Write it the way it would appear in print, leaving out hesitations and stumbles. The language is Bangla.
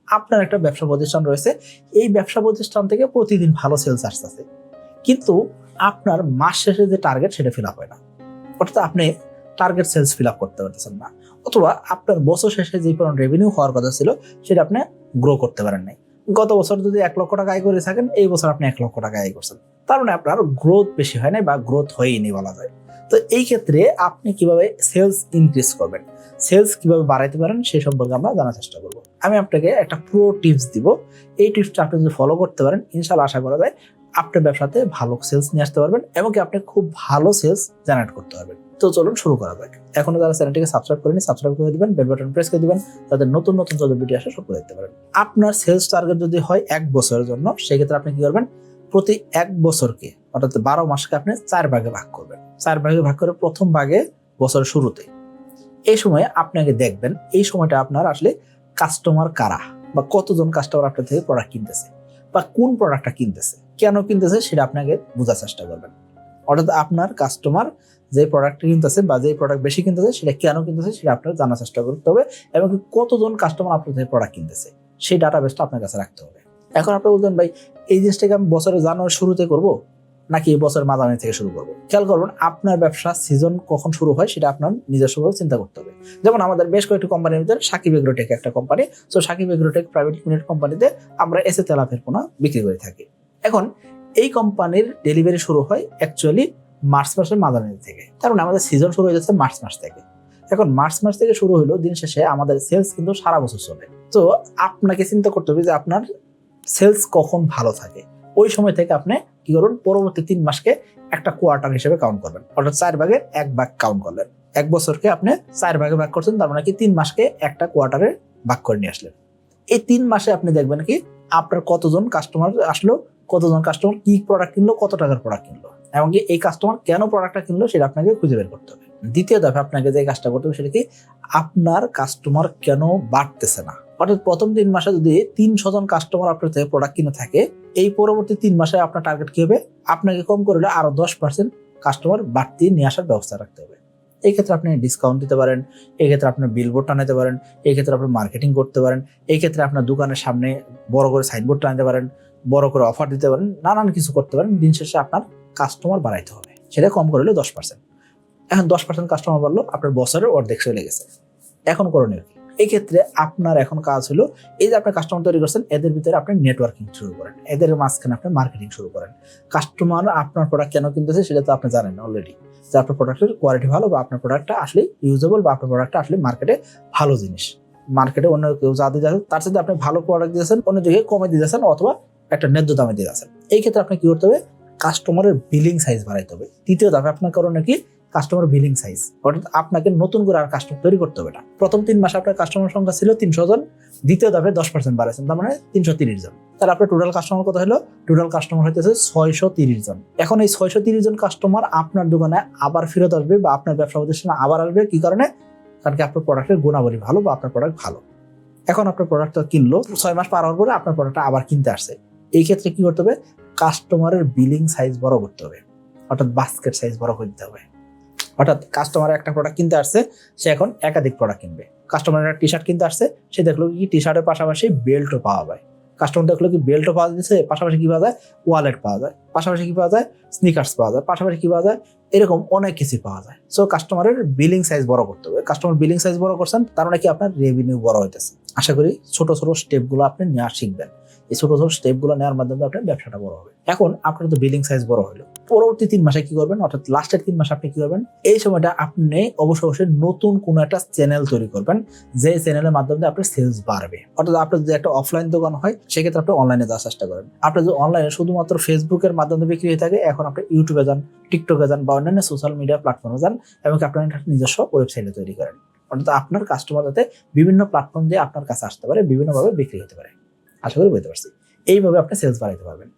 আপনার একটা ব্যবসা প্রতিষ্ঠান রয়েছে, এই ব্যবসা প্রতিষ্ঠান থেকে প্রতিদিন ভালো সেলস আসতেছে, কিন্তু আপনার মাস শেষে যে টার্গেট সেটা ফিল আপ হয় না, অর্থাৎ আপনি টার্গেট সেলস ফিল আপ করতে পারতেছেন না, অথবা আপনার বছর শেষে যে পরিমাণ রেভিনিউ হওয়ার কথা ছিল সেটা আপনি গ্রো করতে পারেন নাই। গত বছর যদি 1 লক্ষ টাকা আয় করে থাকেন, এই বছর আপনি 1 লক্ষ টাকা আয় করছেন, তার মানে আপনার গ্রোথ বেশি হয় নাই বা গ্রোথ হয়নি বলা যায়। তো এই ক্ষেত্রে আপনি কিভাবে সেলস ইনক্রিজ করবেন, সেলস কিভাবে বাড়াইতে পারেন সেই সম্পর্কে আমরা জানার চেষ্টা করব। আমি আপনাকে একটা প্রো টিপস দিব, এই টিপসটা আপনি যদি ফলো করতে পারেন, ইনশাআল্লাহ আশা করা যায় আপনার ব্যবসাতে ভালো সেলস নিয়ে আসতে পারবেন এবং কি আপনি খুব ভালো সেলস জেনারেট করতে পারবেন। তো চলুন শুরু করা যাক। এখনো যারা চ্যানেলটিকে সাবস্ক্রাইব করেনি, সাবস্ক্রাইব করে দিবেন, বেল বাটন প্রেস করে দিবেন, তাদের নতুন নতুন যত ভিডিও আসে সব দেখতে পারেন। আপনার সেলস টার্গেট যদি হয় 1 বছরের জন্য, সেক্ষেত্রে আপনি কি করবেন, প্রতি 1 বছরকে অর্থাৎ 12 মাসকে আপনি 4 ভাগে ভাগ করবেন। 4 ভাগে ভাগ করে প্রথম ভাগে বছরের শুরুতে এই সময়ে আপনাকে দেখবেন এই সময়টা আপনার আসলে কাস্টমার কারা বা কতজন কাস্টমার আপনার থেকে প্রোডাক্ট কিনতেছে বা কোন প্রোডাক্টটা কিনতেছে, কেন কিনতেছে সেটা আপনাকে বোঝার চেষ্টা করবেন। অর্থাৎ আপনার কাস্টমার যে প্রোডাক্ট কিনতেছে বা যে প্রোডাক্ট বেশি কিনতেছে সেটা কেন কিনতেছে সেটা আপনার জানার চেষ্টা করতে হবে এবং কতজন কাস্টমার আপনার থেকে প্রোডাক্ট কিনতেছে সেই ডাটাবেসটা আপনার কাছে রাখতে হবে। এখন আপনি বলবেন ভাই এই জিনিসটাকে আমি বছরের জানুয়ারি শুরুতে করব নাকি বছরের মাঝামাঝি থেকে শুরু করবো? খেয়াল করবেন আপনার ব্যবসা সিজন কখন শুরু হয় সেটা আপনার নিজস্বভাবে চিন্তা করতে হবে। যেমন আমাদের বেশ কয়েকটি কোম্পানির ভিতরে সাকিব এগ্রোটেক একটা company, so Shakib Agrotech private limited কোম্পানিতে আমরা এসে তেলাপিয়ার পোনা বিক্রি করে থাকি। এখন এই কোম্পানির ডেলিভারি শুরু হয় অ্যাকচুয়ালি মার্চ মাসের মাঝামাঝি থেকে, তার মানে আমাদের সিজন শুরু হয়ে যাচ্ছে মার্চ মাস থেকে। এখন মার্চ মাস থেকে শুরু হলো, দিন শেষে আমাদের সেলস কিন্তু সারা বছর চলে। তো আপনাকে চিন্তা করতে হবে যে আপনার সেলস কখন ভালো থাকে, ওই সময় থেকে আপনি কি করুন, পরবর্তী 3 মাসকে একটা কোয়ার্টার হিসেবে কাউন্ট করবেন, অর্থাৎ 4 ভাগের 1 ভাগ কাউন্ট করলেন। 1 বছরকে আপনি 4 ভাগে ভাগ করছেন, তার মানে কি 3 মাসকে একটা কোয়ার্টারে ভাগ করে নিয়ে আসলেন। এই 3 মাসে আপনি দেখবেন কি আপনার কতজন কাস্টমার আসলো, কতজন কাস্টমার কি প্রোডাক্ট কিনলো, কত টাকার প্রোডাক্ট কিনলো, এমনকি এই কাস্টমার কেন প্রোডাক্টটা কিনলো সেটা আপনাকে খুঁজে বের করতে হবে। দ্বিতীয় ধাপে আপনাকে যে কাজটা করতে হবে সেটা কি, আপনার কাস্টমার কেন বাড়তেছে না। অর্থাৎ প্রথম 3 মাসে যদি 300 জন কাস্টমার আপনার থেকে প্রোডাক্ট কিনে থাকে, এই পরবর্তী 3 মাসে আপনার টার্গেট কি হবে, আপনাকে কম করে আরো 10% কাস্টমার বাড়তি নিয়ে আসার ব্যবস্থা রাখতে হবে। এই ক্ষেত্রে আপনি ডিসকাউন্ট দিতে পারেন, এই ক্ষেত্রে আপনি বিলবোর্ড টানাতে পারেন, এই ক্ষেত্রে আপনি মার্কেটিং করতে পারেন, এই ক্ষেত্রে আপনার দোকানের সামনে বড় করে সাইনবোর্ড টানাতে পারেন, বড় করে অফার দিতে পারেন, নানান কিছু করতে পারেন। দিন শেষে আপনার কাস্টমার বাড়াইতে হবে, সেটা কম করে 10%। এখন 10% কাস্টমার বাড়লো, আপনার বছরের অর্ধেক চলে গেছে। এখন করণীয় কি? এই ক্ষেত্রে আপনার এখন কাজ হলো, এই যে আপনি কাস্টমার তৈরি করছেন, এদের ভিতরে আপনি নেটওয়ার্কিং শুরু করেন, এদের মাঝখানে আপনি মার্কেটিং শুরু করেন। কাস্টমার আপনার প্রোডাক্ট কেন কিনতেছে সেটা তো আপনি জানেন অলরেডি, যে আপনার প্রোডাক্টের কোয়ালিটি ভালো বা আপনার প্রোডাক্টটা আসলে ইউজেবল বা আপনার প্রোডাক্টটা আসলে মার্কেটে ভালো জিনিস। মার্কেটে অন্য কেউ যা দিয়ে যাচ্ছে তার সাথে আপনি ভালো প্রোডাক্ট দিয়েছেন, অন্য দিকে কমে দিয়ে যাচ্ছেন অথবা একটা ন্যায্য দামে দিয়ে যাচ্ছেন। এই ক্ষেত্রে আপনি কি করতে হবে, কাস্টমারের বিলিং সাইজ বাড়াইতে হবে। তৃতীয় ধাপে আপনার করণীয় কি, কাস্টমার বিলিং সাইজ, অর্থাৎ আপনাকে নতুন করে আর কাস্টমার তৈরি করতে হবে না। প্রথম 3 মাসে আপনার কাস্টমার সংখ্যা ছিল 300 জন, দ্বিতীয় ধাপে 10% বাড়াইছেন, তার মানে 330 জন। তাহলে আপনার টোটাল কাস্টমার কত হলো, টোটাল কাস্টমার হইতেছে 630 জন। এখন এই 630 জন কাস্টমার আপনার দোকানে আবার ফেরত আসবে বা আপনার ব্যবসা প্রতিষ্ঠানে আবার আসবে, কি কারণে, কারণ কি আপনার প্রোডাক্টের গুণাবলী ভালো বা আপনার প্রোডাক্ট ভালো। এখন আপনার প্রোডাক্টটা কিনলো, 6 মাস পার হওয়ার পরে আপনার প্রোডাক্টটা আবার কিনতে আসছে। এই ক্ষেত্রে কি করতে হবে, কাস্টমারের বিলিং সাইজ বড় করতে হবে, অর্থাৎ বাস্কেট সাইজ বড় করে দিতে হবে। অর্থাৎ কাস্টমার একটা প্রোডাক্ট কিনতে আসছে, সে এখন একাধিক প্রোডাক্ট কিনবে। কাস্টমার একটা টি শার্ট কিনতে আসছে, সে দেখলো কি টি শার্টের পাশাপাশি বেল্টও পাওয়া যায়। কাস্টমার দেখলো কি বেল্টও পাওয়া যাচ্ছে, পাশাপাশি কি পাওয়া যায়, ওয়ালেট পাওয়া যায়, পাশাপাশি কি পাওয়া যায়, স্নিকার্স পাওয়া যায়, পাশাপাশি কি পাওয়া যায়, এরকম অনেক কিছু পাওয়া যায়। সো কাস্টমারের বিলিং সাইজ বড় করতে হবে। কাস্টমার বিলিং সাইজ বড় করছেন, তার মানে কি আপনার রেভিনিউ বড় হইতেছে। আশা করি ছোট ছোট স্টেপগুলো আপনি নেওয়া শিখবেন। এই ছোট ছোট স্টেপগুলো নেওয়ার মাধ্যমে আপনার ব্যবসাটা বড় হবে। এখন আপনার তো বিলিং সাইজ বড় হলো, পরবর্তী 3 মাসে কি করবেন, অর্থাৎ লাস্টের 3 মাসে আপনি কি করবেন, এই সময়টা আপনি অবশ্যই নতুন কোনো একটা চ্যানেল তৈরি করবেন, যে চ্যানেলের মাধ্যমে আপনার সেলস বাড়বে। অর্থাৎ আপনার যদি একটা অফলাইন দোকান হয়, সেক্ষেত্রে আপনি অনলাইনে যাওয়ার চেষ্টা করেন। আপনার যদি অনলাইনে শুধুমাত্র ফেসবুকের মাধ্যমে বিক্রি হয়ে থাকে, এখন আপনি ইউটিউবে যান, টিকটকে যান বা অন্যান্য সোশ্যাল মিডিয়া প্ল্যাটফর্মে যান এবং আপনার নিজস্ব ওয়েবসাইটে তৈরি করেন। অর্থাৎ আপনার কাস্টমার যাতে বিভিন্ন প্ল্যাটফর্ম দিয়ে আপনার কাছে আসতে পারে, বিভিন্নভাবে বিক্রি হতে পারে। আশা করি বুঝতে পারছি। এইভাবে আপনি সেলস বাড়াইতে পারবেন।